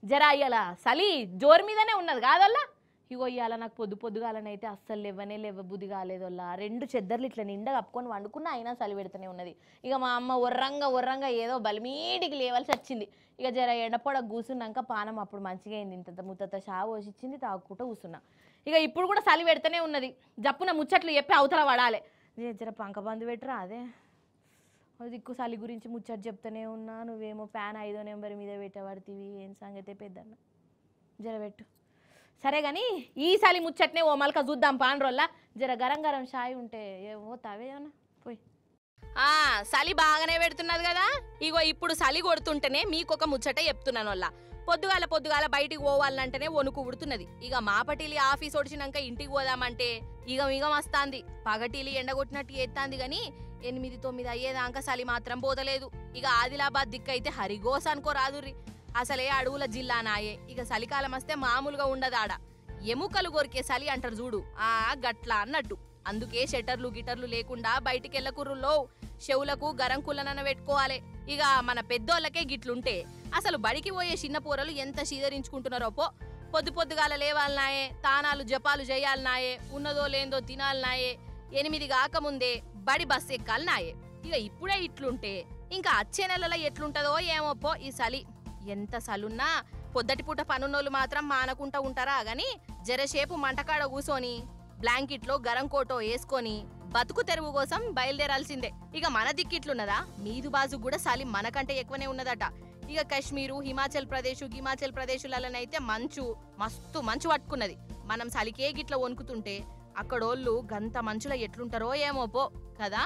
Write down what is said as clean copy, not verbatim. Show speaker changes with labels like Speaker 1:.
Speaker 1: జర ఇయ్యాల చలి జోరు మీదనే ఉన్నది కాదల్లా. ఇగో ఇవాళ నాకు పొద్దుగాలనైతే అస్సలు లేవ బుద్ధి కాలేదోల్లా. 2 చెద్దర్లు ఇట్లా నిండా కప్పుకొని వండుకున్నా అయినా చలి పెడుతూనే ఉన్నది. ఇక మా అమ్మ ఒర్రంగా ఏదో బలిమీటికి లేవాల్సి వచ్చింది. ఇక జర ఎండపొడ కూసున్నాక పానం అప్పుడు మంచిగా అయింది. ఇంత ముత్తత షా పోసిచ్చింది తాగుకుంటూ కూసున్నా. ఇక ఇప్పుడు కూడా చలి పెడుతూనే ఉన్నది. జప్పున ముచ్చట్లు చెప్పి అవతల పడాలి. జర పంక బంధు పెట్టరా అదే దిక్కు చలి గురించి ముచ్చట చెప్తూనే ఉన్నా. నువ్వేమో ఫ్యాన్ 5వ నెంబర్ మీద పెట్టబడుతుంది. ఏం సంగతే పెద్దన్న జర పెట్టు. సరే కానీ ఈ చలి ముచ్చట్నే ఓ మలక చూద్దాం పాండ్రోల్లా. జర గరం షాయి ఉంటే ఏమో తావేమన్నా పోయి. చలి బాగానే పెడుతున్నది కదా. ఇగో ఇప్పుడు చలి కొడుతుంటేనే మీకొక ముచ్చట చెప్తున్నాను వల్ల. పొద్దుగాల బయటికి పోవాలంటేనే వణుకు ఉడుతున్నది. ఇక మాపటిలి ఆఫీస్ ఒడిచినాక ఇంటికి పోదామంటే ఇగ వస్తాంది. పగటిలి ఎండగొట్టినట్టు ఎత్తాంది గాని 8-9 అయ్యేదాకా చలి మాత్రం పోతలేదు. ఇక ఆదిలాబాద్ దిక్కైతే హరిగోస అనుకో రాదుర్రి. అసలే అడవుల జిల్లా నాయే. ఇక చలికాలం వస్తే మామూలుగా ఉండదాడ. ఎముకలు గొరికే చలి అంటారు చూడు, గట్లా అన్నట్టు. అందుకే షట్టర్లు గిటర్లు లేకుండా బయటికెళ్ళకుర్రులో చెవులకు గరం కుల్లనన పెట్టుకోవాలి. ఇక మన పెద్దోళ్ళకే గిట్లుంటే అసలు బడికి పోయే చిన్న పూరలు ఎంత సీదరించుకుంటున్నారో పొద్దుగాల లేవాలనాయే, తానాలు జపాలు చేయాలనాయే, ఉన్నదో లేందో తినాలనాయే, 8 కాకముందే బడి బస్ ఎక్కాలనాయే. ఇక ఇప్పుడే ఇట్లుంటే ఇంకా వచ్చే నెలలో ఎట్లుంటదో ఏమోపో ఈ చలి. ఎంత చలున్నా పొద్దటి పూట పనున్నోళ్ళు మాత్రం మానకుంటా ఉంటారా గాని జరసేపు మంటకాడ కూసోని బ్లాంకెట్లో గరం కోటో వేసుకొని బతుకు తెరువు కోసం బయలుదేరాల్సిందే. ఇక మన దిక్కిట్లున్నదా, మీదు బాజు కూడా చలి మనకంటే ఎక్కువనే ఉన్నదట. ఇక కాశ్మీరు, హిమాచల్ ప్రదేశులనైతే మస్తు మంచు పట్టుకున్నది. మనం చలికే గిట్ల వణుకుతుంటే అక్కడోళ్ళు గంత మంచులో ఎట్లుంటారో ఏమోపో కదా.